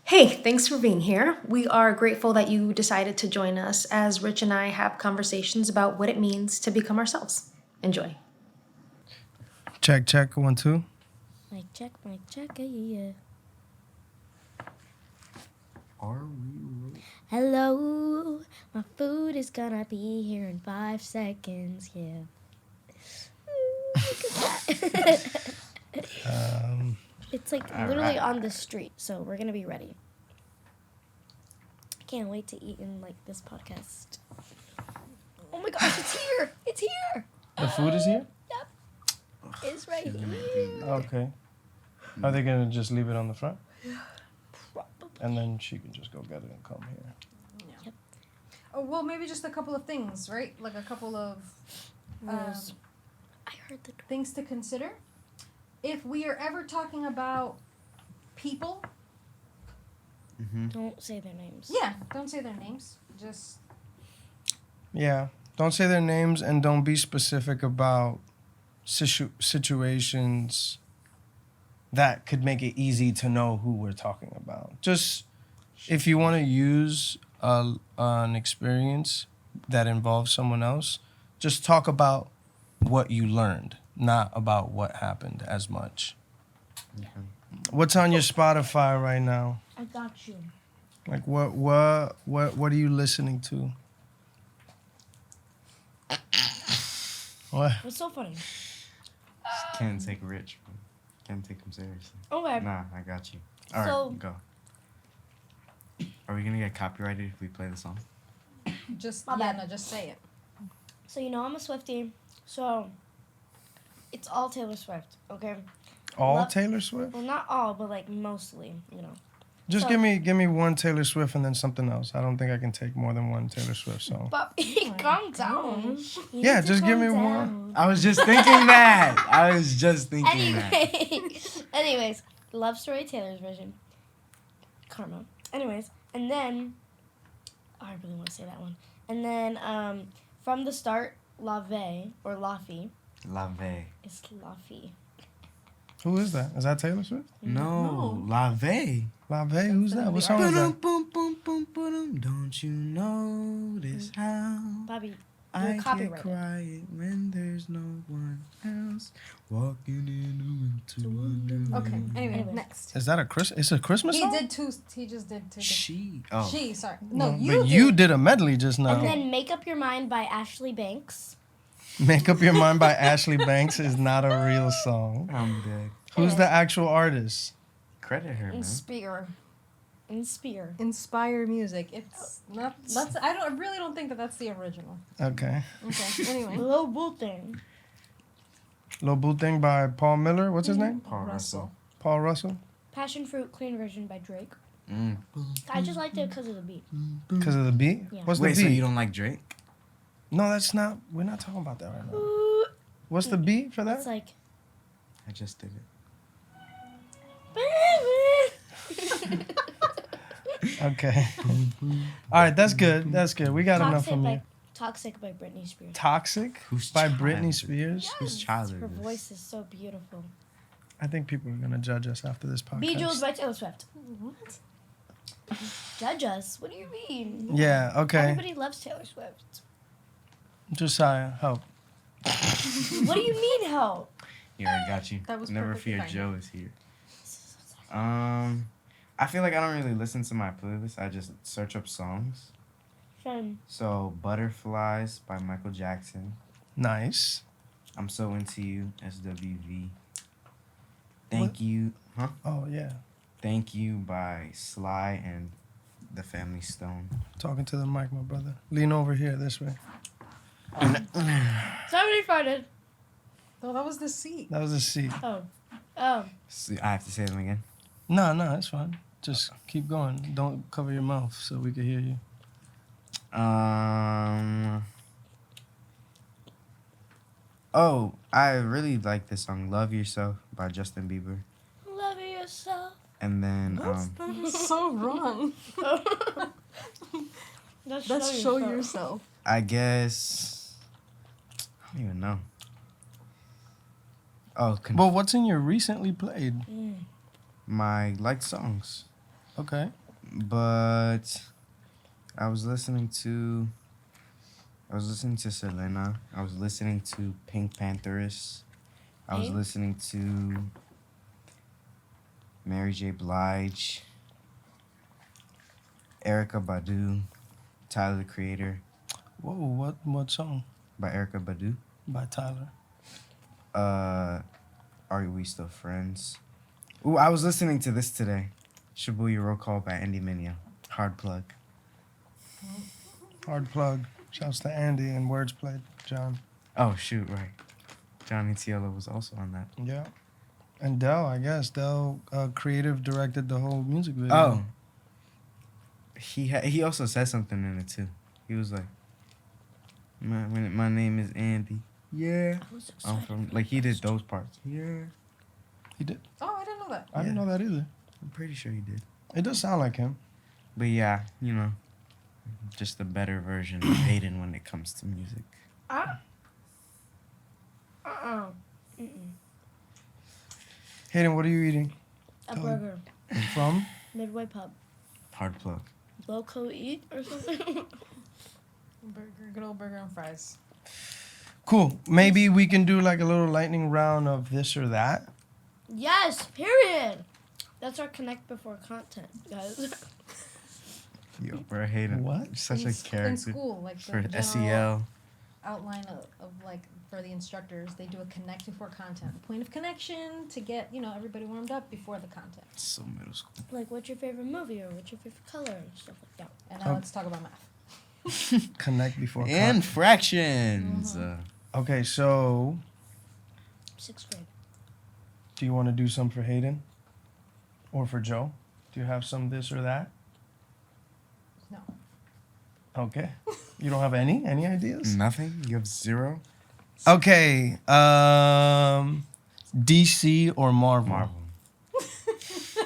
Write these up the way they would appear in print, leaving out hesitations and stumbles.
Hey, thanks for being here. We are grateful that you decided to join us as Rich and I have conversations about what it means to become ourselves. Enjoy. Check, check, 1, 2. Mic check, yeah. Are we? Hello, my food is gonna be here in 5 seconds, yeah. Look at that. It's like literally on the street, so we're gonna be ready. Can't wait to eat in like this podcast. Oh my gosh, it's here! It's here! The food is here? Yep. It's right She's gonna here. be- Okay. Are they going to just leave it on the front? Probably. And then she can just go get it and come here. Yeah. Oh, well, maybe just a couple of things, right? Like a couple of Rules. I heard the things to consider. If we are ever talking about people, Don't say their names. yeah, don't say their names. Just Yeah. Don't say their names and don't be specific about situations that could make it easy to know who we're talking about. Just if you want to use an experience that involves someone else, just talk about what you learned, not about what happened as much. What's on your Spotify right now? I got you. Like what are you listening to? What? What's so funny? Can't take Rich, bro. Can't take him seriously. Okay. Nah, I got you. All right, So- go. Are we gonna get copyrighted if we play the song? just My yeah, bad. no, just say it. So you know I'm a Swiftie, so it's all Taylor Swift, okay? All Love- Taylor Swift? Well, not all, but like mostly, you know. Just So- give me one Taylor Swift and then something else. I don't think I can take more than one Taylor Swift song. But calm down. You Yeah, need to just give calm me down. one. I was just thinking that. I was just thinking that. Anyways, Love Story Taylor's version. Karma. Anyways, and then I really want to say that one. And then from the start, La Vie or Laffy La Ve. is Laffy. Who is that? Is that Taylor Swift? No, La Ve. La Ve, who's that? What song is Boom, that? boom, boom, boom, boom. Don't you notice how Bobby, I you're get copyrighted. quiet when there's no one else walking into a new Okay. room. Anyway, Anyways. next. Is that it's a Christmas He song? did two. He just did two. She. Oh. She. Sorry. No, No, you. but you did a medley just now. And then Make Up Your Mind by Ashley Banks. Make Up Your Mind by Ashley Banks is not a real song. I'm dead. Who's the actual artist? Credit her, man. Inspire. Inspire music. It's not. That's. I really don't think that that's the original. Okay. Okay. Anyway. Low Bull Thing. Lil Boo Thing by Paul Miller. What's his name? Paul Russell. Paul Russell. Passion Fruit Clean Version by Drake. Mm. I just liked it because of the beat. Because of the beat? Yeah. What's Wait, the so beat? you don't like Drake? No, that's not. We're not talking about that right now. What's the beat for that? It's like. I just did it. Okay. All right, that's good. That's good. We got enough from you. Toxic by Britney Spears. Toxic Whose by child Britney is it? Spears. Whose child Her is this? voice is so beautiful. I think people are gonna judge us after this podcast. Be Jules by Taylor Swift. What? Judge us? What do you mean? Yeah. Okay. Everybody loves Taylor Swift. Josiah, help. What do you mean help? Yeah, I got you. That was Never perfectly fear, fine. Joe is here. I feel like I don't really listen to my playlist. I just search up songs. Fun. So, Butterflies by Michael Jackson. Nice. I'm So Into You, SWV. Thank You. Huh? Oh yeah. Thank You by Sly and The Family Stone. Talking to the mic, my brother. Lean over here this way. Somebody farted. Oh, that was the seat. That was a C. Oh. So I have to say them again. No, it's fine. Just keep going. Don't cover your mouth so we can hear you. Oh, I really like this song, Love Yourself by Justin Bieber. Love yourself. And then, That was so wrong. Let's show yourself. I guess, I don't even know. Oh, Well, what's in your recently played? my liked songs. Okay. But I was listening to Selena. I was listening to Pink Pantheress. I was Pink? listening to Mary J. Blige, Erica Badu, Tyler the Creator Whoa, what song by Erica Badu. by Tyler? Are We Still Friends? Ooh, I was listening to this today. Shibuya Roll Call by Andy Mineo. Hard plug. Hard plug. Shouts to Andy and words played, John. Oh shoot, right. Johnny Tiello was also on that. Yeah. And Dell, I guess. Dell creative directed the whole music video. Oh. He also said something in it too. He was like, my name is Andy. Yeah. I was I'm excited. from like he did those parts. Yeah. He did. Oh, I didn't know that. I didn't know that either. I'm pretty sure he did. It does sound like him. But yeah, you know, just a better version of Hayden when it comes to music. Mm-mm. Hayden, what are you eating? A Tell burger. From? Midway Pub. Hard plug. Loco Eat or something? Burger, good old burger and fries. Cool. Maybe we can do like a little lightning round of this or that. Yes, period. That's our connect before content, guys. Yo, bro, Hayden. What? You're such in, a in character school, like the for general SEL. outline of like for the instructors, they do a connect before content, a point of connection to get everybody warmed up before the content. So middle school. Like, what's your favorite movie or what's your favorite color and stuff like that. And now Oh. let's talk about math. Connect before And fractions. Okay, so 6th grade. do you want to do some for Hayden? Or for Joe? Do you have some this or that? No. Okay. You don't have any ideas? Nothing? You have zero? Okay. DC or Marvel? Marvel.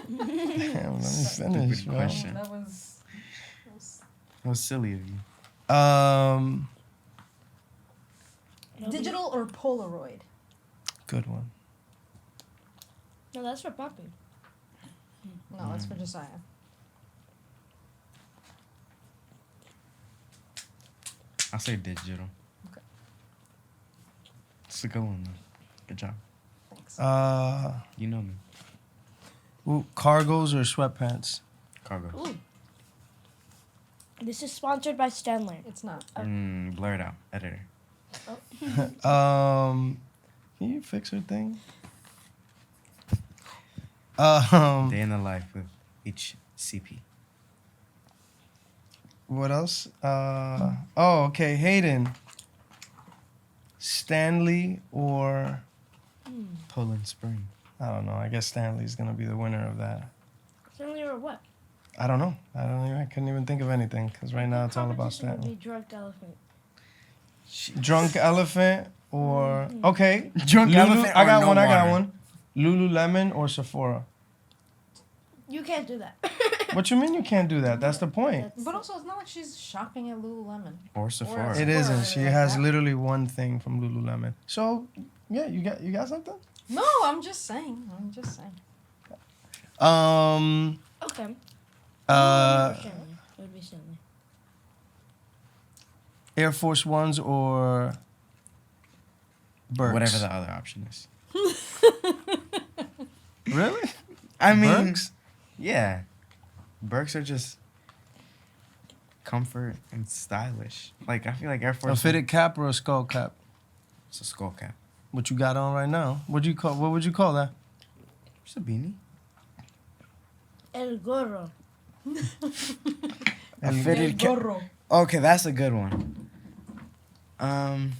Damn, let me finish, Stupid bro. question. That was That was silly of you. digital or Polaroid. Good one. No, that's for Poppy. No, that's for Josiah. I'll say digital. Okay. It's a good one, though. Good job. Thanks. You know me. Cargos or sweatpants? Cargo. Ooh. This is sponsored by Stanley. It's not. Blur it out. Editor. Can you fix her thing? Day in the life with HCP. What else? Okay, Hayden. Stanley or Poland Spring. I don't know. I guess Stanley's gonna be the winner of that. Stanley or what? I don't know. I couldn't even think of anything because right now it's all about Competition would Stanley. be Drunk Elephant. Drunk Elephant or okay. Drunk Lulu, Elephant I or got no one. I got water? one. Lululemon or Sephora. You can't do that. What you mean you can't do that? That's the point. That's- But also, it's not like she's shopping at Lululemon. Or Sephora. It isn't. She like has that. literally one thing from Lululemon. So yeah, you got something. No, I'm just saying. Okay. Uh, Stanley. It would be Stanley. Air Force Ones or Birks. Whatever the other option is. Really? I mean, Birks? yeah. Birks are just comfort and stylish. Like, I feel like Air A Force fitted cap or a skull cap? It's a skull cap. What you got on right now? What would you call that? It's a beanie. El Gorro. A fitted cap. Gorro. Okay, that's a good one. Learn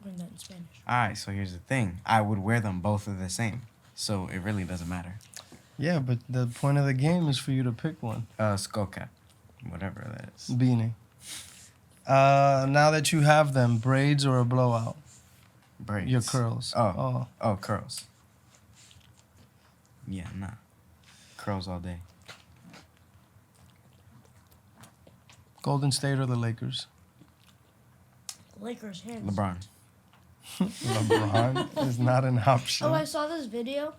that in Spanish. Alright, so here's the thing. I would wear them both of the same. So it really doesn't matter. Yeah, but the point of the game is for you to pick one. Skull cap. Whatever that is. Beanie. Now that you have them, braids or a blowout? Braids. Your curls. Oh, curls. Yeah, nah. Curls all day. Golden State or the Lakers? Lakers hands. LeBron. LeBron is not an option. Oh, I saw this video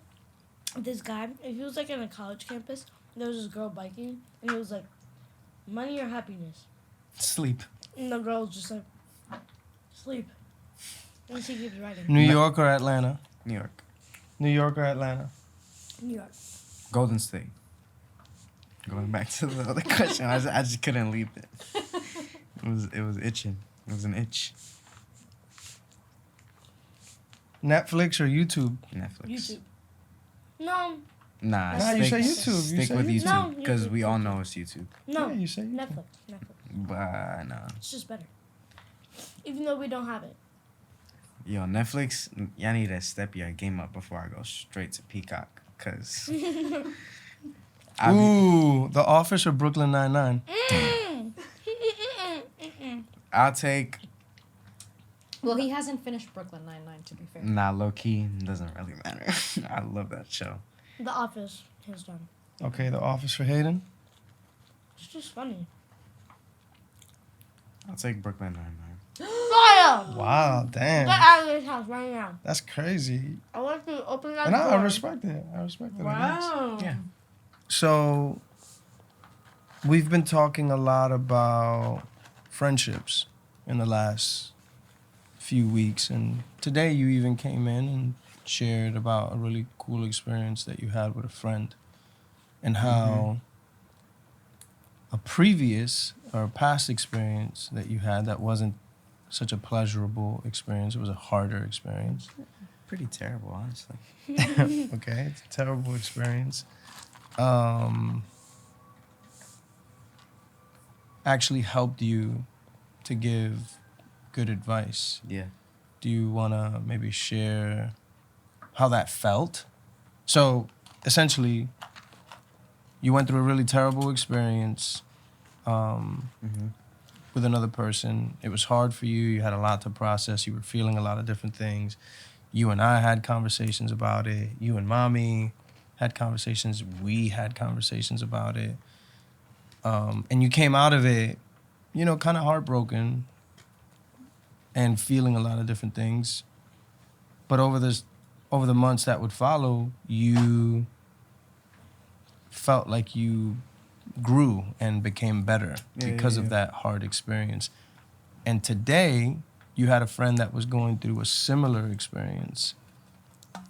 this guy, if he was like in a college campus, there was this girl biking, and he was like, money or happiness? Sleep. And the girl was just like, sleep. And she keeps riding. New York or Atlanta? New York. New York or Atlanta? New York. Golden State. Going back to the other question, I just couldn't leave it. It was itching. It was an itch. Netflix or YouTube? Netflix. YouTube. No, Nah, Nah, you say YouTube. You Stick say with YouTube. No, YouTube because YouTube. we all know it's YouTube. no. Yeah, you say YouTube. Netflix. But nah. It's just better. Even though we don't have it. Yo, Netflix, y'all need to step your game up before I go straight to Peacock. Because Ooh, The Office or Brooklyn Nine-Nine? I'll take, Well, he hasn't finished Brooklyn Nine-Nine, to be fair. nah, low key, doesn't really matter. I love that show. The Office has done. Okay, The Office for Hayden. It's just funny. I'll take Brooklyn Nine-Nine. Fire! Wow, damn. Get out of this house right now. That's crazy. I want you to open that And door. I respect it. I respect it. Wow. Yeah. So, we've been talking a lot about friendships in the last few weeks. And today you even came in and shared about a really cool experience that you had with a friend and how a previous or past experience that you had that wasn't such a pleasurable experience, it was a harder experience. Pretty terrible, honestly. Okay, it's a terrible experience. Actually helped you to give good advice. Yeah. Do you want to maybe share how that felt? So, essentially, you went through a really terrible experience with another person. It was hard for you. You had a lot to process. You were feeling a lot of different things. You and I had conversations about it. You and Mommy had conversations. We had conversations about it. And you came out of it, you know, kind of heartbroken and feeling a lot of different things. But over the months that would follow, you felt like you grew and became better because of that hard experience. And today, you had a friend that was going through a similar experience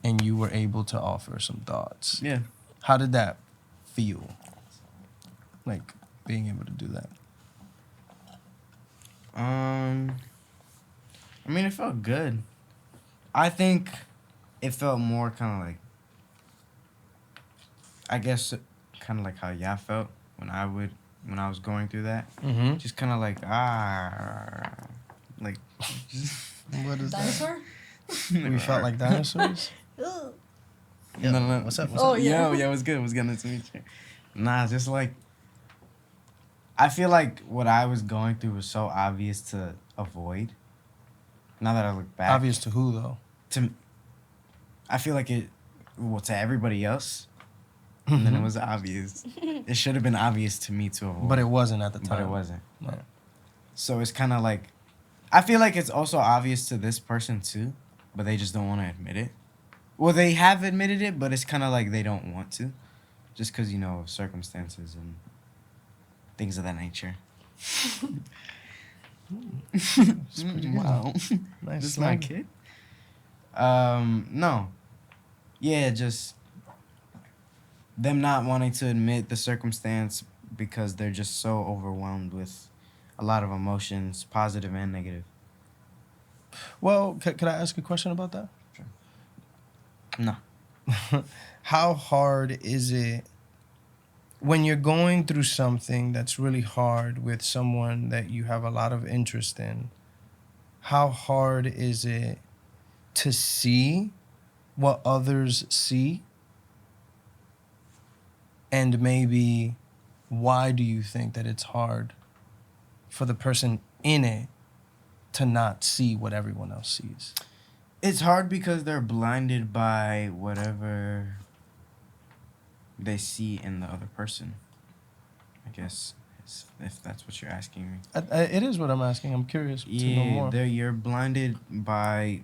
and you were able to offer some thoughts. Yeah. How did that feel? Like being able to do that? I mean, it felt good. I think it felt more kind of like, I guess, kind of like how y'all felt when I was going through that. Mm-hmm. Just kind of like, like, just, What is Dinosaur? that? We felt like dinosaurs? Ugh. no. What's up? Oh, yeah. Yeah, it was good. It was good. Nice to meet you. Nah, just like, I feel like what I was going through was so obvious to avoid. Now that I look back. Obvious to who, though? I feel like to everybody else. And then it was obvious. It should have been obvious to me to avoid. But it wasn't at the time. But it wasn't. No. So it's kind of like, I feel like it's also obvious to this person too, but they just don't want to admit it. Well, they have admitted it, but it's kind of like they don't want to, just because, you know, of circumstances and things of that nature. Wow. Nice. This is my slang. kid? No. Yeah, just them not wanting to admit the circumstance because they're just so overwhelmed with a lot of emotions, positive and negative. Well, could I ask a question about that? No. How hard is it when you're going through something that's really hard with someone that you have a lot of interest in? How hard is it to see what others see? And maybe why do you think that it's hard for the person in it to not see what everyone else sees? It's hard because they're blinded by whatever they see in the other person. I guess, if that's what you're asking me. It is what I'm asking. I'm curious to know more. You're blinded by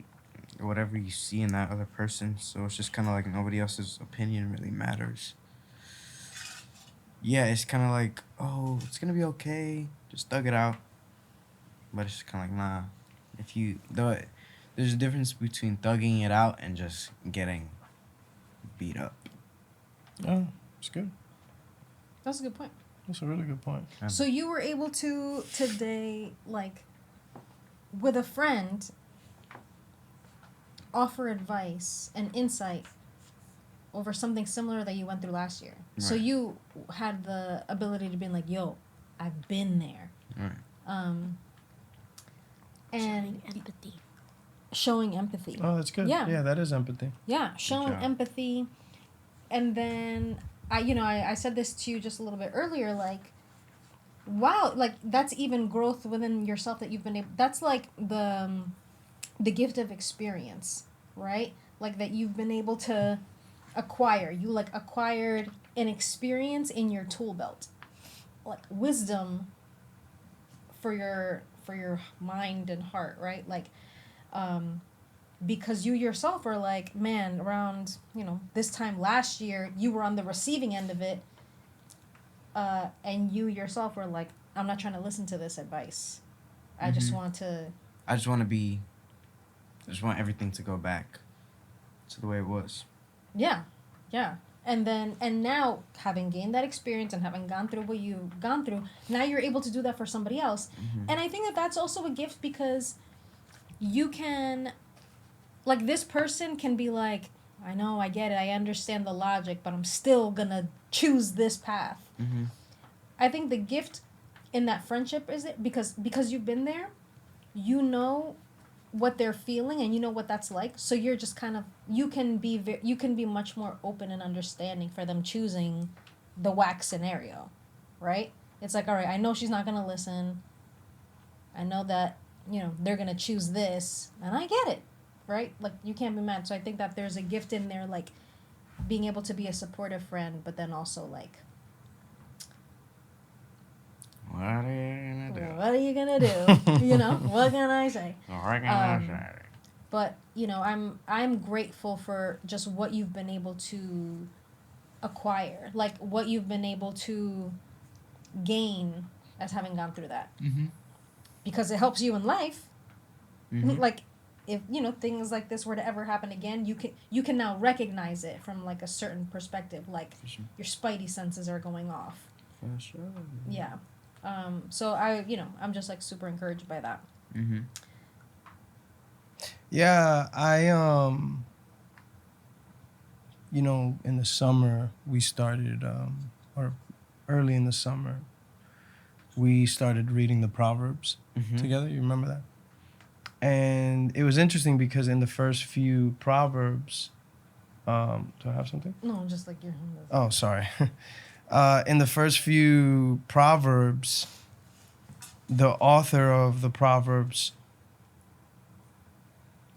whatever you see in that other person. So it's just kind of like nobody else's opinion really matters. Yeah, it's kind of like, oh, it's gonna be okay. Just thug it out. But it's just kind of like, nah. There's a difference between thugging it out and just getting beat up. Oh, it's good. That's a good point. That's a really good point. So you were able to today, like, with a friend, offer advice and insight over something similar that you went through last year. So Right. you had the ability to be like, "Yo, I've been there," Right. and Showing empathy. showing empathy. Oh, that's good. Yeah. Yeah, that is empathy. Yeah, showing job. empathy. And then I said this to you just a little bit earlier, like, wow, like that's even growth within yourself that you've been able, that's like the gift of experience, right? Like that you've been able to acquire. You like acquired an experience in your tool belt. Like wisdom for your mind and heart, right? Like because you yourself are like, man, around, this time last year, you were on the receiving end of it. And you yourself were like, I'm not trying to listen to this advice. I just Mhm. want to. I just want everything to go back to the way it was. Yeah. And now, having gained that experience and having gone through what you've gone through, now you're able to do that for somebody else. Mhm. And I think that that's also a gift because you can, like, this person can be like, I know, I get it, I understand the logic, but I'm still gonna choose this path. Mhm. I think the gift in that friendship is it because you've been there, you know what they're feeling and you know what that's like. So you're just kind of you can be much more open and understanding for them choosing the whack scenario, right? It's like, all right, I know she's not gonna listen. I know that they're gonna choose this, and I get it, right? Like you can't be mad. So I think that there's a gift in there, like being able to be a supportive friend, but then also like, What are you gonna do? what are you gonna do? What can I say? But I'm grateful for just what you've been able to acquire, like what you've been able to gain as having gone through that, Mhm. because it helps you in life. Mhm. Like if things like this were to ever happen again, you can now recognize it from like a certain perspective, like For sure. your spidey senses are going off. For sure. Yeah. So I'm just like super encouraged by that. Mhm. Yeah, I in the summer we started or early in the summer we started reading the Proverbs Mhm. together. You remember that? And it was interesting because in the first few Proverbs, do I have something? No, just like your. Oh, sorry. In the first few Proverbs, the author of the Proverbs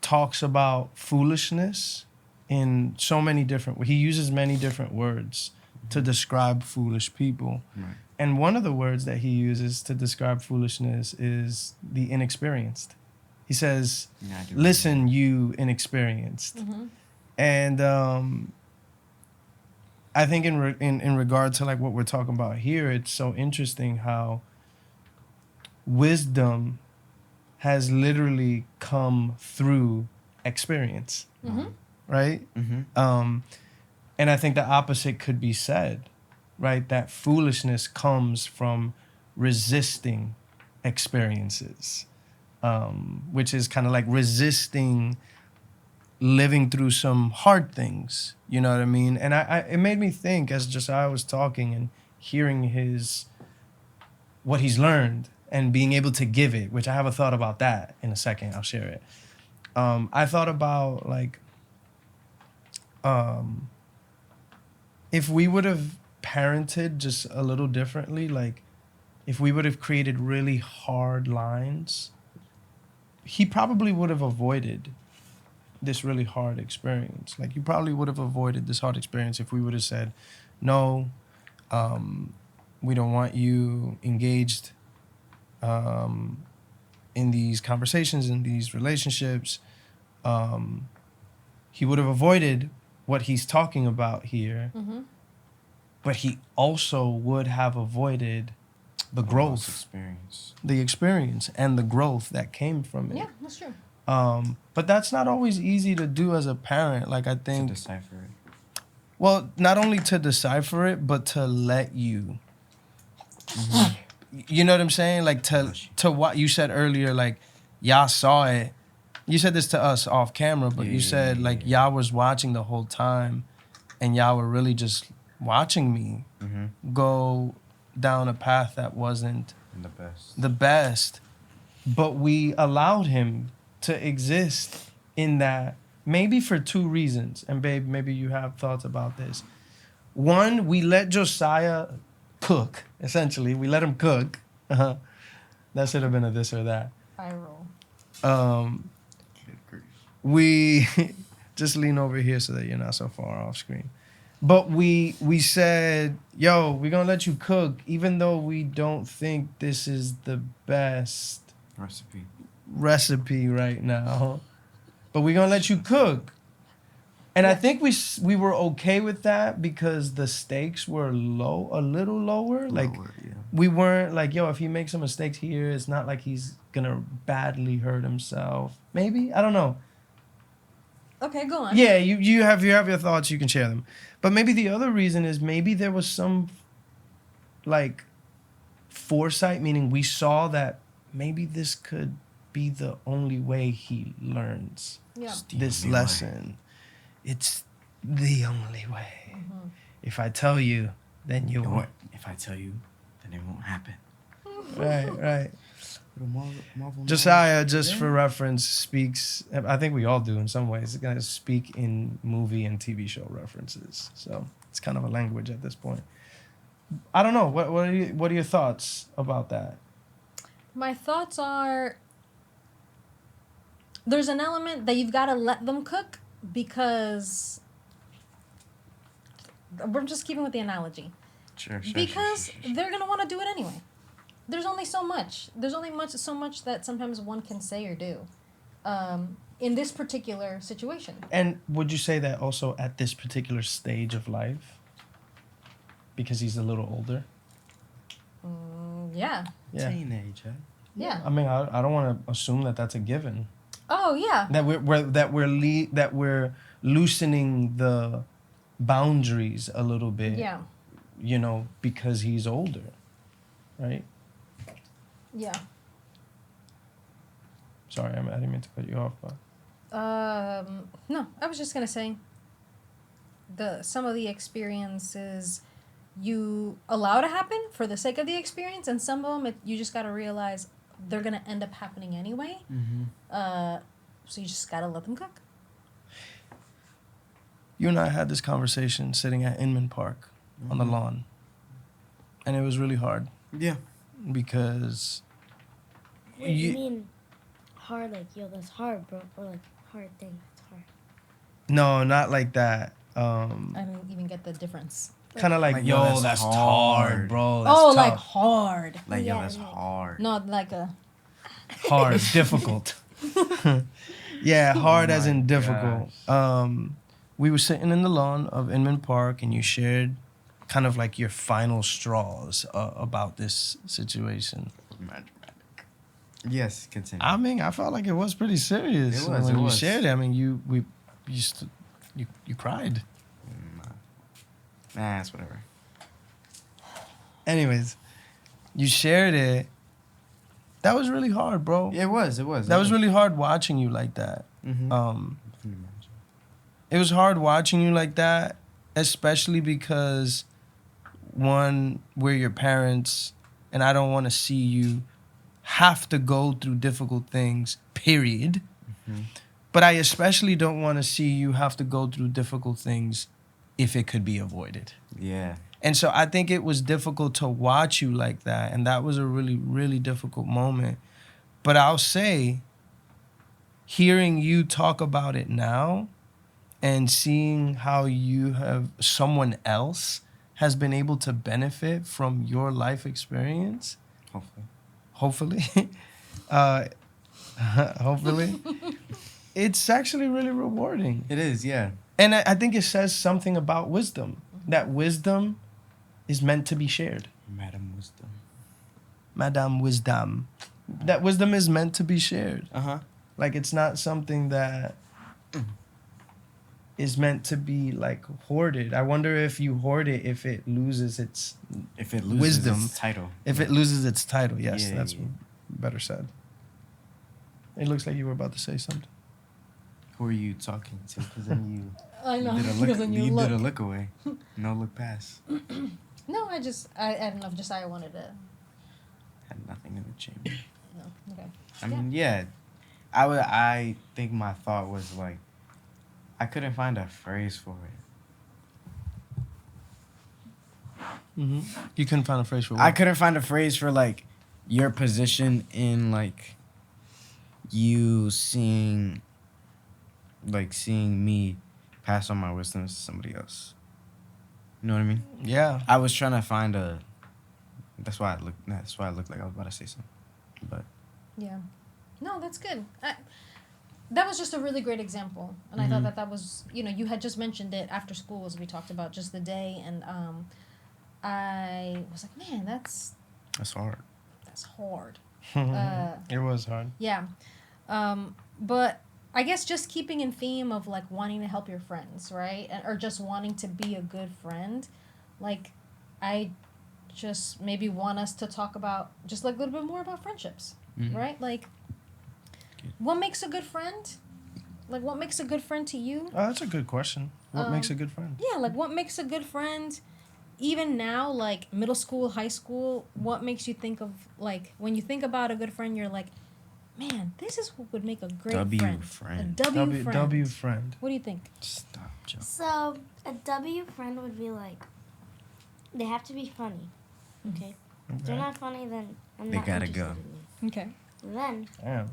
talks about foolishness in so many different ways. He uses many different words to describe foolish people. Right. And one of the words that he uses to describe foolishness is the inexperienced. He says, Yeah, I do. listen, you inexperienced. Mm-hmm. And I think in regard to like what we're talking about here, it's so interesting how wisdom has literally come through experience, Mm-hmm. right? Mhm. And I think the opposite could be said, right? That foolishness comes from resisting experiences, which is kind of like resisting living through some hard things, you know what I mean? And it made me think as Josiah was talking and hearing what he's learned and being able to give it, which I have a thought about that in a second. I'll share it. I thought about like, if we would have parented just a little differently, like if we would have created really hard lines, he probably would have avoided this really hard experience. Like you probably would have avoided this hard experience if we would have said, no, we don't want you engaged in these conversations, in these relationships. he would have avoided what he's talking about here, but he also would have avoided the growth, experience. the experience, and the growth that came from it. Yeah, that's true. But that's not always easy to do as a parent. Like, I To think, decipher it. well, not only to decipher it, but to let you. You know what I'm saying? Like, to what you said earlier, like, y'all saw it. You said this to us off camera, but you said, like, y'all was watching the whole time, and y'all were really just watching me go down a path that wasn't the best. But we allowed him to exist in that, maybe for two reasons. And babe, maybe you have thoughts about this. One, we let Josiah cook, essentially. We let him cook. That should have been a this or that. I roll. We just lean over here so that you're not so far off screen. But we said, yo, we're gonna let you cook, even though we don't think this is the best recipe right now. But we're gonna let you cook. And I think we were okay with that because the stakes were a little lower. Like, we weren't like, yo, if he makes some mistakes here, it's not like he's gonna badly hurt himself. Maybe, I don't know. Okay, go on. Yeah, you have your thoughts, you can share them. But maybe the other reason is maybe there was some, like, foresight, meaning we saw that maybe this could be the only way he learns this lesson. It's the only way. If I tell you, then you won't. If I tell you, then it won't happen. Right. Josiah, just for reference, speaks, I think we all do in some ways, going to speak in movie and TV show references. So it's kind of a language at this point. I don't know. What are your thoughts about that? My thoughts are, there's an element that you've got to let them cook because we're just keeping with the analogy. Sure. Because they're going to want to do it anyway. There's only so much. There's only so much that sometimes one can say or do in this particular situation. And would you say that also at this particular stage of life? Because he's a little older? Yeah. Teenager. Yeah. I mean, I don't want to assume that that's a given. Oh, yeah. That we're loosening the boundaries a little bit. Yeah. You know, because he's older, right? Yeah. Sorry, I didn't mean to cut you off, but no, I was just gonna say some of the experiences you allow to happen for the sake of the experience, and some of them you just gotta realize they're gonna end up happening anyway. So you just gotta let them cook. You and I had this conversation sitting at Inman Park on the lawn, and it was really hard. Yeah. Because What do you mean hard? Like, yo, that's hard, bro. Or like, hard thing, that's hard. no, not like that. I don't even get the difference. Kind of like, yo, that's that's hard. hard, bro. That's Oh, tough. like hard. Like, Yeah, yo, that's like- hard. Not like a... hard, difficult. Yeah, hard as my in difficult. We were sitting in the lawn of Inman Park, and you shared kind of like your final straws about this situation. Yes, continue. I mean, I felt like it was pretty serious. It was, when it you was. shared it. I mean, you cried. Nah, it's whatever. Anyways, you shared it. That was really hard, bro. It was. That was really hard watching you like that. Mm-hmm. It was hard watching you like that, especially because, one, we're your parents, and I don't want to see you have to go through difficult things, period. But I especially don't want to see you have to go through difficult things if it could be avoided. Yeah. And so I think it was difficult to watch you like that, and that was a really, really difficult moment. But I'll say, hearing you talk about it now and seeing how someone else has been able to benefit from your life experience, hopefully, hopefully, it's actually really rewarding. It is, yeah. And I think it says something about wisdom. That wisdom is meant to be shared. Madam Wisdom. Madame Wisdom. That wisdom is meant to be shared. Uh-huh. Like, it's not something that is meant to be, like, hoarded. I wonder if you hoard it, if it loses its If it loses wisdom. its title. If it loses its title. Yes, Yeah, that's yeah. better said. It looks like you were about to say something. Who are you talking to? Because then I you know. did a Because look. then You you did a look. look away. No look pass. No, I don't know if Josiah wanted to. Had nothing in the chamber. No. Okay. I mean, yeah. I think my thought was like, I couldn't find a phrase for it. Mm-hmm. You couldn't find a phrase for what? I couldn't find a phrase for like your position in like you seeing me pass on my wisdom to somebody else. You know what I mean? Yeah. I was trying to find a. That's why I looked like I was about to say something, but Yeah. No, that's good. That was just a really great example, and I thought that was, you had just mentioned it after school as we talked about just the day, and I was like, man, that's hard. hard. It was hard. Yeah. But I guess just keeping in theme of like wanting to help your friends, right? Or just wanting to be a good friend. Like, I just maybe want us to talk about just like a little bit more about friendships, right? Like, what makes a good friend? Like, what makes a good friend to you? Oh, that's a good question. What makes a good friend? Yeah, like what makes a good friend? Even now, like middle school, high school, what makes you think of like when you think about a good friend, you're like, man, this is what would make a great W friend. friend. A W friend. W friend. What do you think? Stop, Joe. So a W friend would be like, they have to be funny. Okay. If they're not funny, then I'm They not gotta interested go. in Okay. you. Then Damn.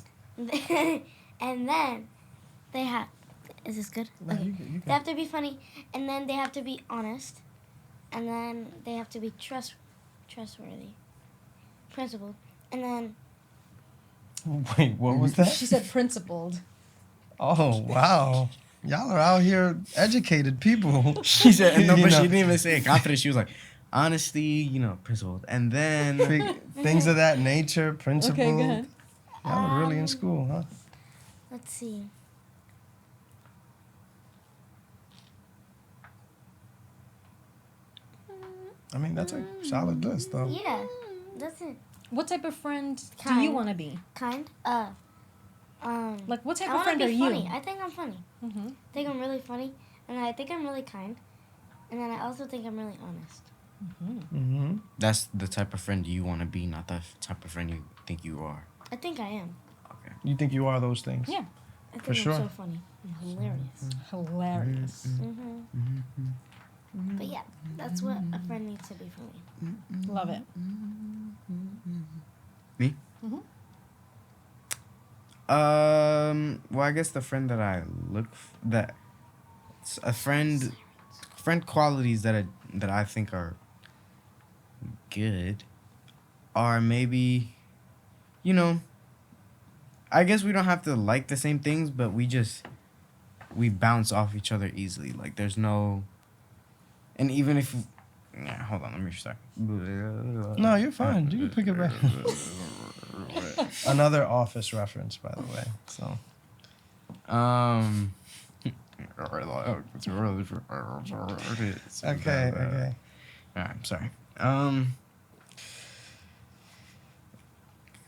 and then they have. Is this good? No, Okay. you can- They have to be funny, and then they have to be honest, and then they have to be trustworthy, principled, and then Wait, what was that? She said principled. Oh, wow. Y'all are out here educated people. She said, no, You but know, she didn't even say it confident. She was like, honesty, principled. And then, things of that nature, principle. Okay, go ahead. Y'all are really in school, huh? let's see. I mean, that's a solid list, though. Yeah, that's it. What type of friend do Kind. you want to be? Kind. Like, what type I of want friend to are be you? funny. I think I'm funny. Mm-hmm. I think I'm really funny, and I think I'm really kind, and then I also think I'm really honest. Mm-hmm. that's the type of friend you want to be, not the type of friend you think you are. I think I am. Okay. You think you are those things? Yeah. I think For I'm sure. so funny and hilarious. Hilarious. But yeah, that's what a friend needs to be for me. Love it. Me? Mhm. Well, I guess the friend that I friend qualities that I think are good are maybe, I guess we don't have to like the same things, but we bounce off each other easily. Like there's no, and even if, hold on, let me start. No, you're fine. You can pick it back. Another Office reference, by the way. So. Okay. Okay. I'm sorry.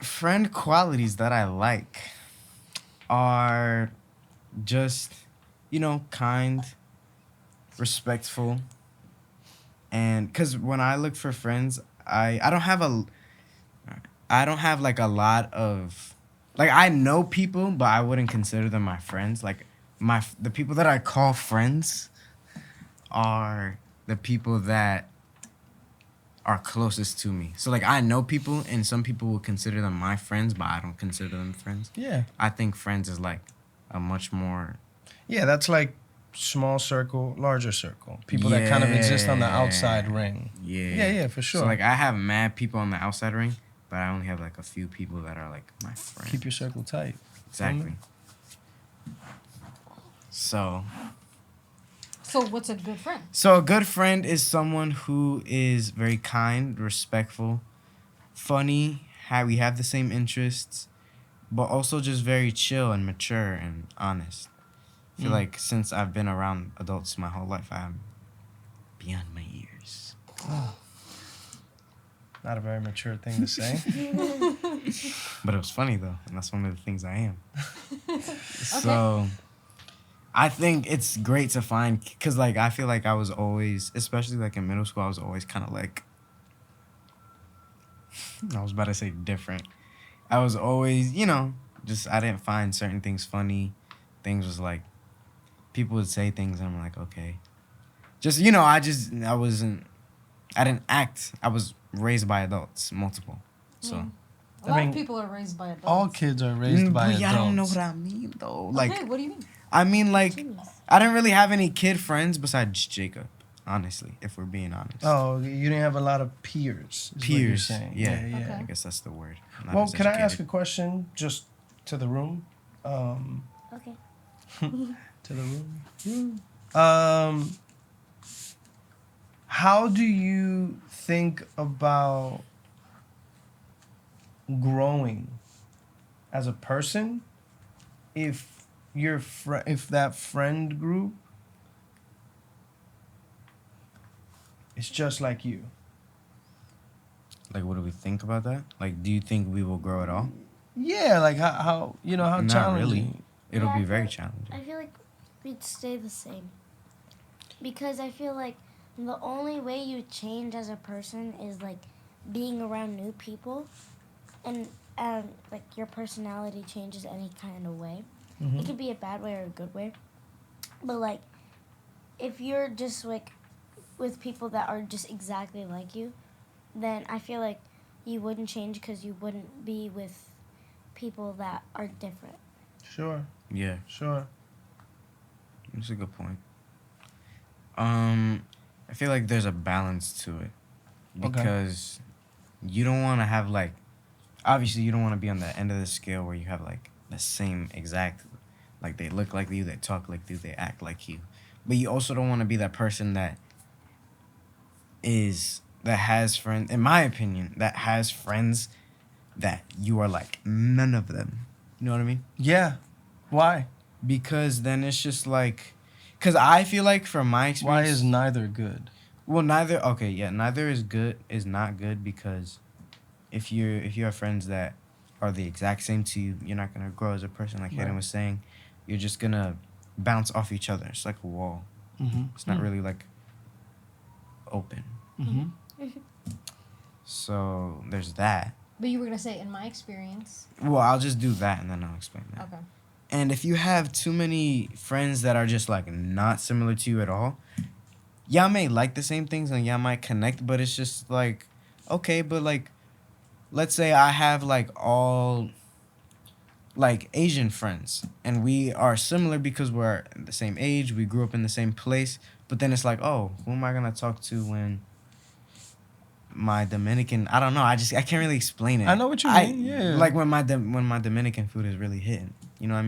Friend qualities that I like are just, kind, respectful, and because when I look for friends, I don't have like a lot of, like I know people, but I wouldn't consider them my friends. Like the people that I call friends are the people that are closest to me. So like I know people, and some people will consider them my friends, but I don't consider them friends. Yeah. I think friends is like a much more. Yeah, that's like small circle, larger circle. People that kind of exist on the outside ring. Yeah. Yeah, for sure. So like I have mad people on the outside ring, but I only have like a few people that are like my friends. Keep your circle tight. Exactly. So what's a good friend? a good friend is someone who is very kind, respectful, funny, we have the same interests, but also just very chill and mature and honest. I feel like since I've been around adults my whole life, I'm beyond my years. Not a very mature thing to say. But it was funny though, and that's one of the things I am. So I think it's great to find, because like I feel like I was always, especially like in middle school, I was always kind of like, I was about to say different. I was always, just I didn't find certain things funny. Things was like, people would say things and I'm like, okay. Just, I didn't act. I was raised by adults, multiple. So. A lot of people are raised by adults. All kids are raised by adults. I don't know what I mean though. Like, okay, what do you mean? I mean, like, I didn't really have any kid friends besides Jacob, honestly, if we're being honest. Oh, you didn't have a lot of peers. Is what you're saying. Yeah. Okay. I guess that's the word. Not Well, as can I ask a educated. question just to the room? Okay. To the room. How do you think about growing as a person if if that friend group is just like you? Like, what do we think about that? Like, do you think we will grow at all? Yeah, like how how Not challenging. really. It'll Yeah, be I very feel- challenging. I feel like we'd stay the same. Because I feel like the only way you change as a person is like being around new people, and like your personality changes any kind of way. Mhm. It could be a bad way or a good way, but like if you're just like with people that are just exactly like you, then I feel like you wouldn't change because you wouldn't be with people that are different. Sure, Yeah, sure. that's a good point. I feel like there's a balance to it because you don't want to have like, obviously you don't want to be on the end of the scale where you have like the same exact, like they look like you, they talk like you, they act like you, but you also don't want to be that person that has friends, in my opinion, that has friends that you are like none of them. You know what I mean? Yeah. Why? Because then it's just like, because I feel like from my Why experience, is neither good? well, neither. Okay, yeah, neither is not good because if you have friends that are the exact same to you, you're not gonna grow as a person. Like Hayden Right. was saying, you're just gonna bounce off each other. It's like a wall. Mm-hmm. It's not really like open. Mm-hmm. So there's that. But you were gonna say, in my experience. Well, I'll just do that and then I'll explain that. Okay. And if you have too many friends that are just like not similar to you at all, y'all may like the same things and y'all might connect, but it's just like, okay, but like, let's say I have like all like Asian friends and we are similar because we're the same age, we grew up in the same place, but then it's like, oh, who am I gonna talk to when my Dominican, I don't know, I can't really explain it. I know what you mean, yeah. Like when my Dominican food is really hitting, you know what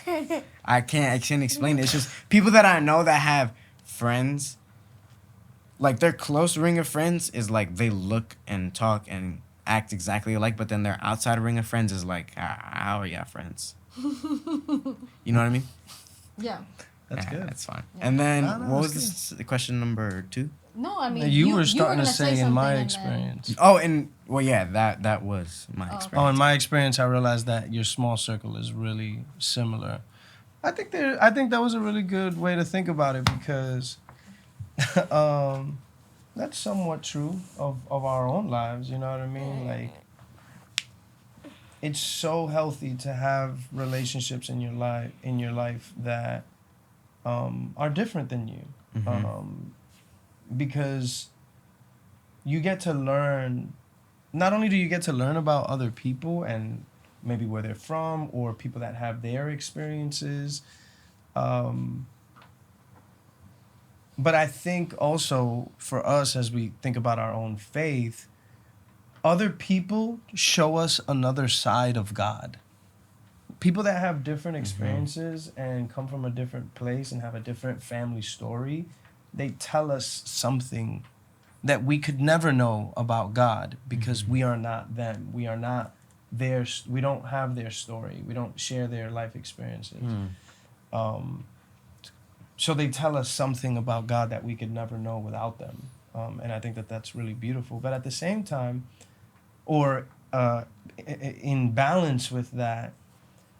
I mean? I can't explain it. It's just people that I know that have friends, like their close ring of friends is like they look and talk and act exactly alike, but then their outside ring of friends is like, how are y'all friends? You know what I mean? Yeah. That's good. That's fine. Yeah. And then No, what that's was this question number 2? No, I mean You were starting gonna to say in my something and then- experience. Oh, and well, yeah, that was my Oh. experience. Oh, in my experience, I realized that your small circle is really similar. I think that was a really good way to think about it because that's somewhat true of our own lives. You know what I mean? Like, it's so healthy to have relationships in your life that are different than you, because you get to learn. Not only do you get to learn about other people and maybe where they're from or people that have their experiences, but I think also for us as we think about our own faith, other people show us another side of God. people that have different experiences and come from a different place and have a different family story, they tell us something that we could never know about God because we are not them. We are not theirs. We don't have their story. We don't share their life experiences. So they tell us something about God that we could never know without them. And I think that that's really beautiful. But at the same time, or in balance with that,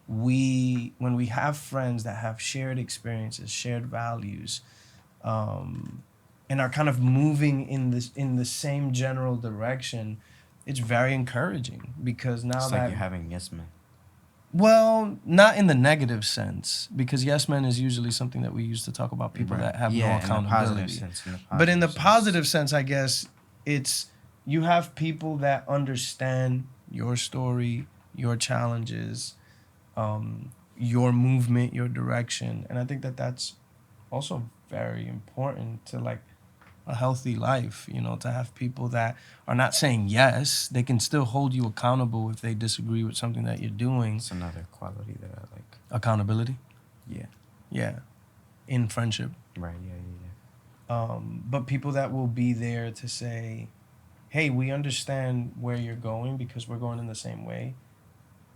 when we have friends that have shared experiences, shared values, and are kind of moving in the same general direction, it's very encouraging because now It's that like you're having yes men. well, not in the negative sense, because yes men is usually something that we use to talk about people that have no accountability. But in the positive sense, I guess it's you have people that understand your story, your challenges, your movement, your direction, and I think that that's also very important to like a healthy life, you know, to have people that are not saying yes, they can still hold you accountable if they disagree with something that you're doing. It's another quality that I like. Accountability? Yeah. Yeah. In friendship. Right. Yeah. But people that will be there to say, hey, we understand where you're going because we're going in the same way.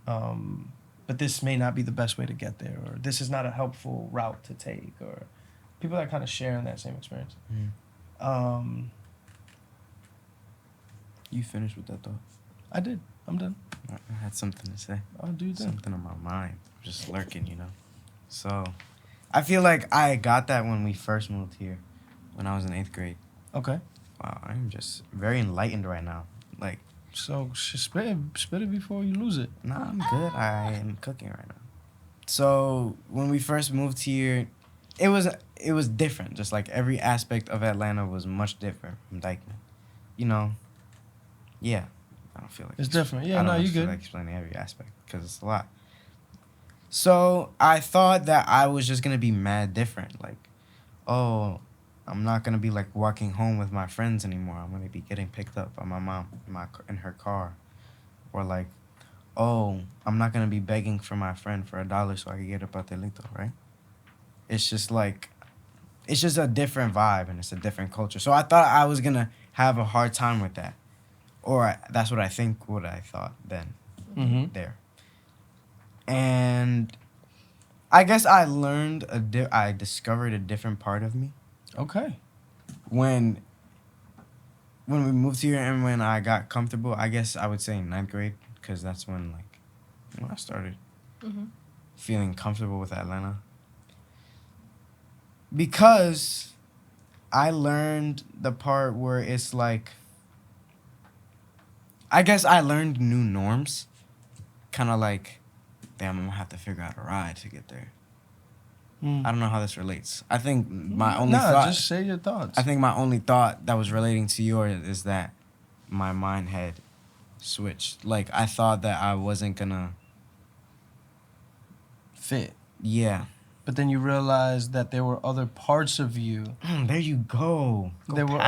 But this may not be the best way to get there, or this is not a helpful route to take, or people that kind of share in that same experience. You finished with that thought? I did. I'm done. I had something to say. I'll do that. Something on my mind. Just lurking, you know? So, I feel like I got that when we first moved here, when I was in 8th grade. Okay. Wow, I'm just very enlightened right now. Like, So spit it before you lose it. nah, I'm good. I am cooking right now. So, when we first moved here, it was different. Just like every aspect of Atlanta was much different from Dykeman. You know? Yeah. I don't feel like It's different. Yeah, I don't no, you feel good. like explaining every aspect because it's a lot. So I thought that I was just gonna be mad different. Like, oh, I'm not gonna be like walking home with my friends anymore. I'm gonna be getting picked up by my mom in her car, or like, oh, I'm not gonna be begging for my friend for $1 so I can get a pastelito, right? It's just like, it's just a different vibe and it's a different culture. So I thought I was gonna have a hard time with that, or that's what I thought then. Mm-hmm. There. And I guess I learned I discovered a different part of me Okay. when we moved here and when I got comfortable. I guess I would say in 9th grade, because that's when I started feeling comfortable with Atlanta. Because I learned the part where it's like, I guess I learned new norms, kind of like, damn, I'm gonna have to figure out a ride to get there. I don't know how this relates. I think my only thought. Just say your thoughts. I think my only thought that was relating to yours is that my mind had switched. Like, I thought that I wasn't gonna fit. Yeah. But then you realized that there were other parts of you. There you go. There were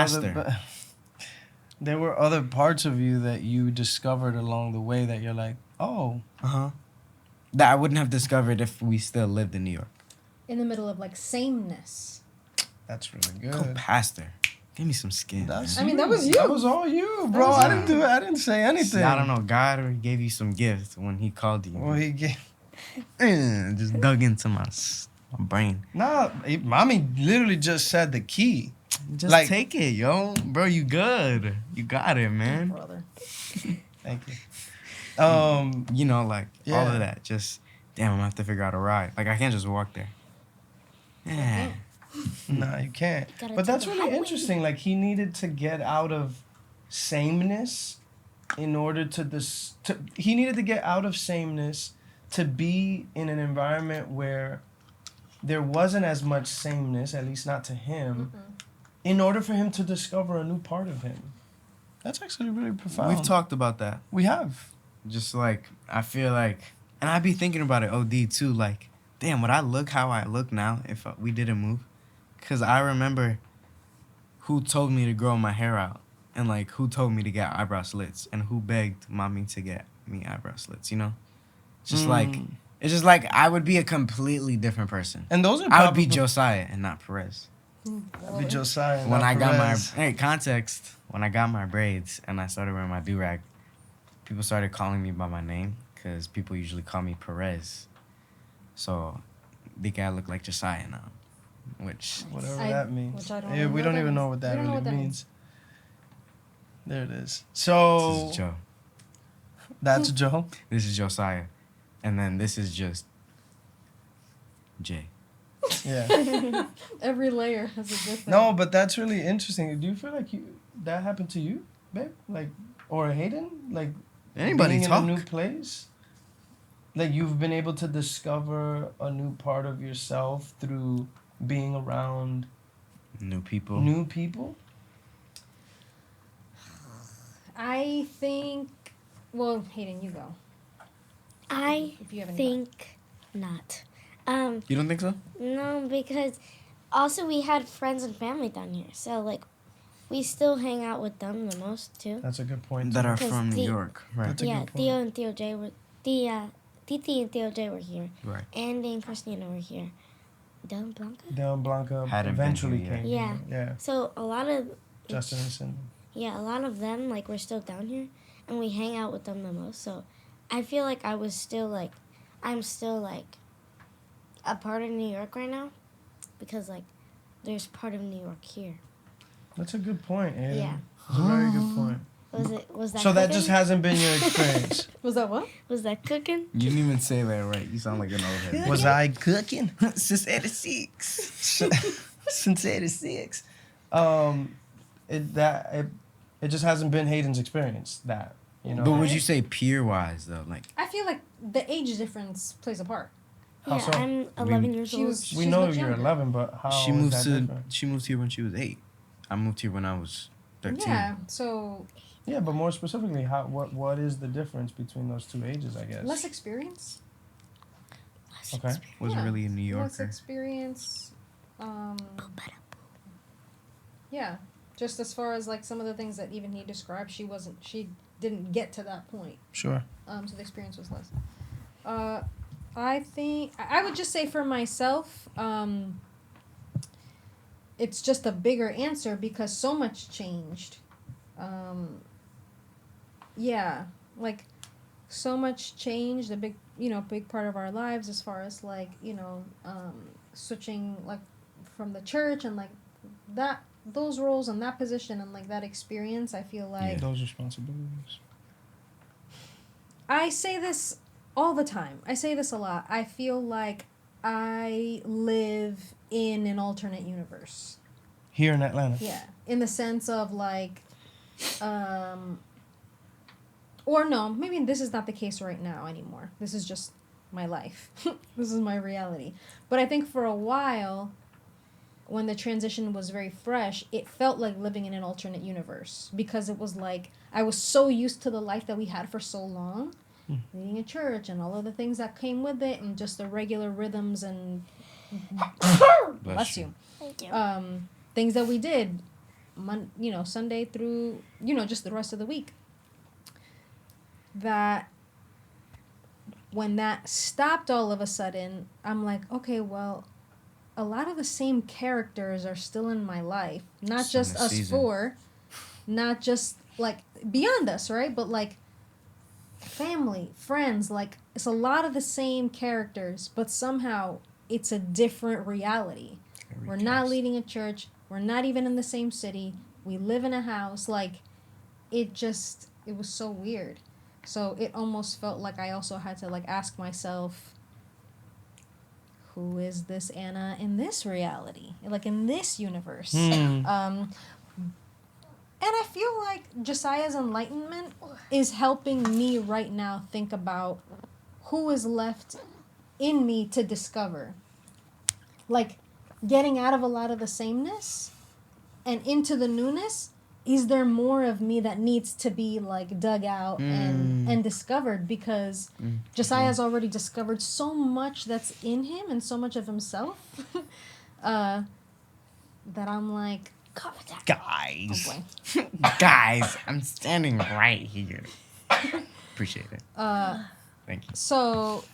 other parts of you that you discovered along the way that you're like, oh. That I wouldn't have discovered if we still lived in New York. In the middle of like sameness. That's really good. Go pastor. Give me some skin. That's I mean, that was you. That was all you, bro. was I didn't do it. I didn't say anything. See, I don't know. God gave you some gift when he called you. Well, he gave. Just dug into my brain. Nah, mommy literally just said the key. Just Like- take it, yo. Bro, you good. You got it, man. Brother. Thank you. You know, like, all Yeah. of that. Just, damn, I'm gonna have to figure out a ride. Like, I can't just walk there. Yeah. Nah, you can't. Gotta But take that's the really highway. interesting. Like, he needed to get out of sameness in order he needed to get out of sameness to be in an environment where there wasn't as much sameness, at least not to him, in order for him to discover a new part of him. That's actually really profound. We've talked about that. We have. Just like, I feel like, and I be thinking about it OD too, like, damn, would I look how I look now if we didn't move? Because I remember who told me to grow my hair out, and like who told me to get eyebrow slits, and who begged mommy to get me eyebrow slits, you know? Just like, It's just like I would be a completely different person. And those are I would be probably- Josiah and not Perez. I'd be Josiah. When not I got Perez. my context, when I got my braids and I started wearing my do-rag, people started calling me by my name because people usually call me Perez. So the guy looked like Josiah now, which Whatever I- that means. which I don't Yeah, know we what don't that even know means. what that We don't know really what that means. There it is. this So is Joe. that's Joe. This is Josiah, and then this is just Jay. Yeah. Every layer has a different. No, but that's really interesting. Do you feel like that happened to you, babe? Like, or Hayden? Like, Anybody being talk? in a new place? Like, you've been able to discover a new part of yourself through being around New people. new people? I think. Well, Hayden, you go. I If you have any. think not. You don't think so? No, because also we had friends and family down here, so like we still hang out with them the most too. That's a good point. That too. are 'Cause from New the- York, right? That's a Yeah, good point. Theo and Theo J were Titi and Theo J were here. Right. Andy and Christina were here. Dylan Blanca. Dylan Blanca Hadn't been eventually here yet. came. Yeah. Yeah. So a lot of Justin and Cindy. yeah, a lot of them like we're still down here, and we hang out with them the most. So I feel like I'm still like a part of New York right now, because like there's part of New York here. That's a good point, Aiden. Yeah. That's a very good point. Was that So that cooking? just hasn't been your experience. Was that what? Was that cooking? You didn't even say that right. You sound like an old head. Was I cooking? Since 86. Since '86. It just hasn't been Hayden's experience. That you know. But would you say peer-wise, though? Like, I feel like the age difference plays a part. How Yeah, so? I'm 11 years She old. was- we she's know much you're younger. 11, but how she is moved that to different? she moved here when she was 8. I moved here when I was 13. Yeah. So Yeah, but more specifically, what is the difference between those two ages? I guess. less experience. Okay. Wasn't Yeah. really a New Less Yorker. experience. Yeah. Just as far as like some of the things that even he described, she didn't get to that point. Sure. So the experience was less. I think I would just say for myself, it's just a bigger answer because so much changed. Yeah, like so much changed. A big part of our lives as far as like switching like from the church and like that those roles and that position and like that experience. I feel like. Those responsibilities. I say this all the time. I say this a lot. I feel like I live in an alternate universe. Here in Atlanta. Yeah. In the sense of like, or no, maybe this is not the case right now anymore. This is just my life. This is my reality. But I think for a while, when the transition was very fresh, it felt like living in an alternate universe because it was like I was so used to the life that we had for so long, leading a church and all of the things that came with it, and just the regular rhythms and bless you, Thank you. things that we did, Sunday through just the rest of the week. That when that stopped all of a sudden, I'm like, okay, well, a lot of the same characters are still in my life. Not Still in just the us season. four. Not just, like, beyond us, right? But, like, family, friends. Like, it's a lot of the same characters, but somehow it's a different reality. We're not leading a church. We're not even in the same city. We live in a house. Like, it was so weird. So it almost felt like I also had to, like, ask myself, who is this Anna in this reality? Like, in this universe? And I feel like Josiah's enlightenment is helping me right now think about who is left in me to discover. Like, getting out of a lot of the sameness and into the newness. Is there more of me that needs to be like dug out and discovered? Because Josiah's already discovered so much that's in him and so much of himself that I'm like, Guys. oh boy. Guys, I'm standing right here. Appreciate it. Thank you. So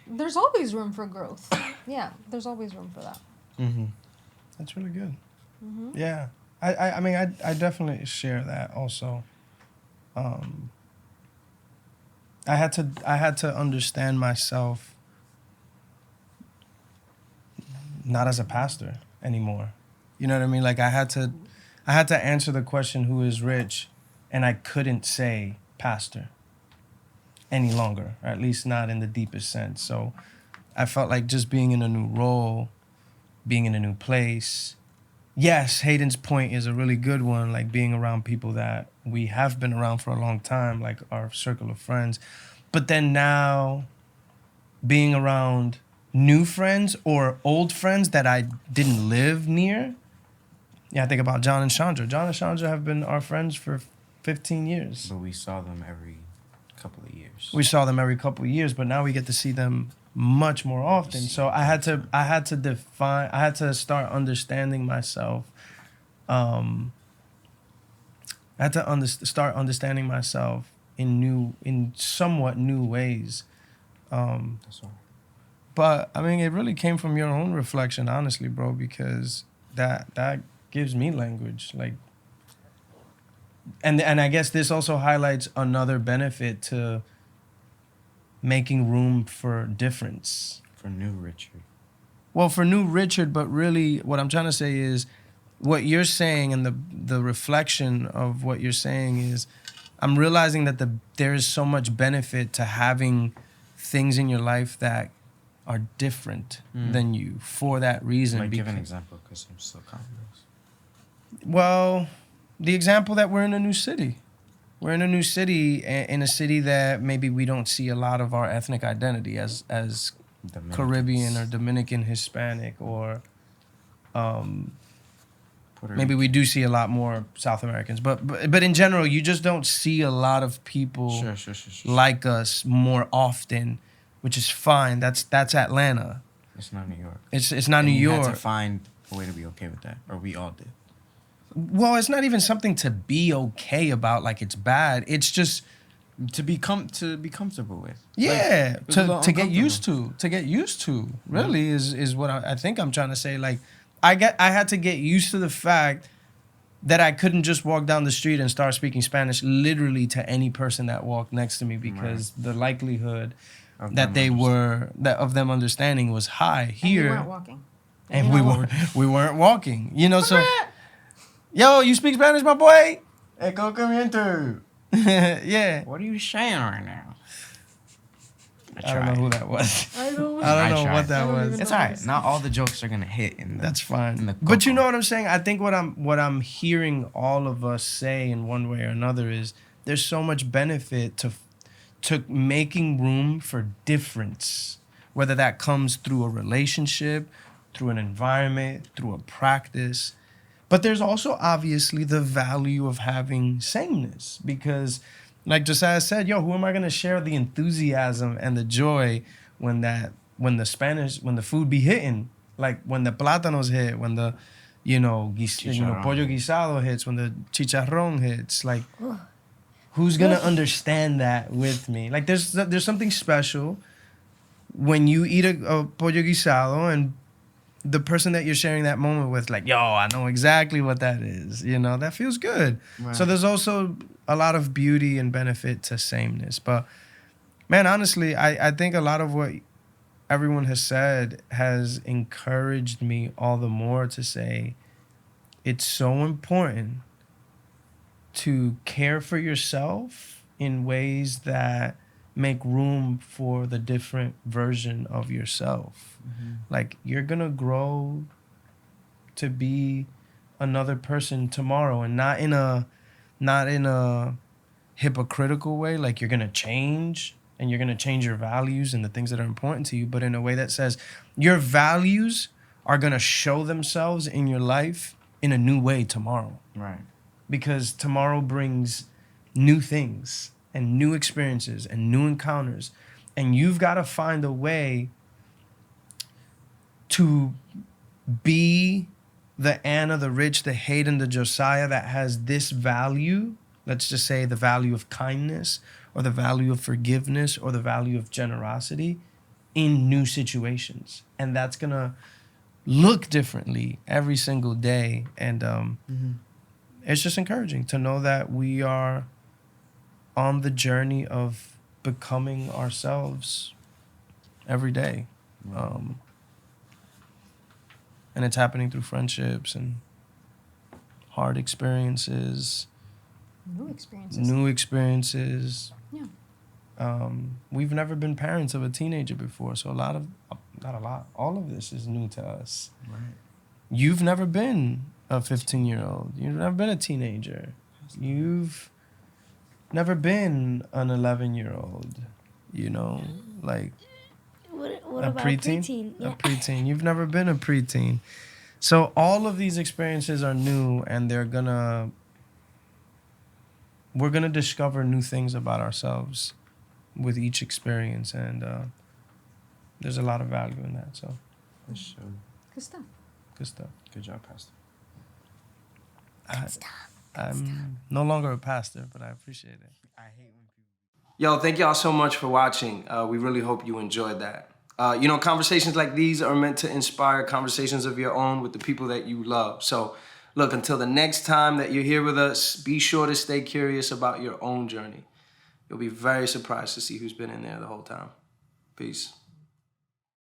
there's always room for growth. Yeah, there's always room for that. Mm-hmm. That's really good. Mm-hmm. Yeah. I mean, I definitely share that also. I had to understand myself not as a pastor anymore. You know what I mean? Like I had to answer the question, who is rich? And I couldn't say pastor any longer, or at least not in the deepest sense. So I felt like just being in a new role, being in a new place. Yes, Hayden's point is a really good one, like being around people that we have been around for a long time, like our circle of friends. But then now being around new friends or old friends that I didn't live near. Yeah, I think about John and Chandra. John and Chandra have been our friends for 15 years. But we saw them every couple of years. We saw them every couple of years, but now we get to see them much more often. So I had to start understanding myself. I had to start understanding myself in somewhat new ways. That's all. But I mean, it really came from your own reflection, honestly, bro, because that gives me language, like. And I guess this also highlights another benefit to making room for difference. For new Richard. Well, for new Richard, but really what I'm trying to say is what you're saying and the reflection of what you're saying is I'm realizing that there is so much benefit to having things in your life that are different than you for that reason. Like, give an example, because I'm still confused. Well, the example that we're in a new city. We're in a new city, in a city that maybe we don't see a lot of our ethnic identity as Dominicans. Caribbean or Dominican, Hispanic, or Puerto maybe we do see a lot more South Americans. But in general, you just don't see a lot of people Sure. like us more often, which is fine. That's Atlanta. It's not New York. It's not And New you York. had to find a way to be okay with that, or we all did. Well, it's not even something to be okay about, like it's bad. It's just To be comfortable with. yeah, Like, it was a little to get used uncomfortable. to get used to. Really is what I think I'm trying to say. Like I had to get used to the fact that I couldn't just walk down the street and start speaking Spanish literally to any person that walked next to me, because the likelihood Of that them of them understanding was high And you here, weren't walking. and we weren't walking. You know, so yo, you speak Spanish, my boy? Hey, go come into. Yeah. What are you saying right now? I don't know who that was. I don't I don't know tried. what that I don't was. even It's know. alright. Not all the jokes are gonna hit in the. That's in fine. the But you cocoa. know what I'm saying? I think what I'm hearing all of us say in one way or another is there's so much benefit to making room for difference, whether that comes through a relationship, through an environment, through a practice. But there's also obviously the value of having sameness, because like Josiah said, yo, who am I going to share the enthusiasm and the joy when the food be hitting, like when the plátanos hit, when the pollo guisado hits, when the chicharrón hits, like who's going to understand that with me? Like there's something special when you eat a pollo guisado and the person that you're sharing that moment with, like, yo, I know exactly what that is. You know, that feels good. Right. So there's also a lot of beauty and benefit to sameness. But man, honestly, I think a lot of what everyone has said has encouraged me all the more to say it's so important to care for yourself in ways that make room for the different version of yourself. Like you're gonna grow to be another person tomorrow, and not in a hypocritical way, like you're gonna change and you're gonna change your values and the things that are important to you, but in a way that says your values are gonna show themselves in your life in a new way tomorrow. Right. Because tomorrow brings new things and new experiences and new encounters, and you've got to find a way to be the Anna, the Rich, the Hayden, the Josiah that has this value. Let's just say the value of kindness or the value of forgiveness or the value of generosity in new situations. And that's going to look differently every single day. And it's just encouraging to know that we are on the journey of becoming ourselves every day. And it's happening through friendships and hard experiences, New experiences. new experiences. Yeah. We've never been parents of a teenager before, so all of this is new to us. Right. You've never been a 15-year-old. You've never been a teenager. You've never been an 11-year-old, you know, like What a about preteen? preteen? A preteen. You've never been a preteen. So all of these experiences are new, and we're gonna discover new things about ourselves with each experience, and there's a lot of value in that. So For sure. Good stuff. good stuff. Good job, Pastor. I'm no longer a pastor, but I appreciate it. I hate when people. Yo, thank y'all so much for watching. We really hope you enjoyed that. Conversations like these are meant to inspire conversations of your own with the people that you love. So, look, until the next time that you're here with us, be sure to stay curious about your own journey. You'll be very surprised to see who's been in there the whole time. Peace.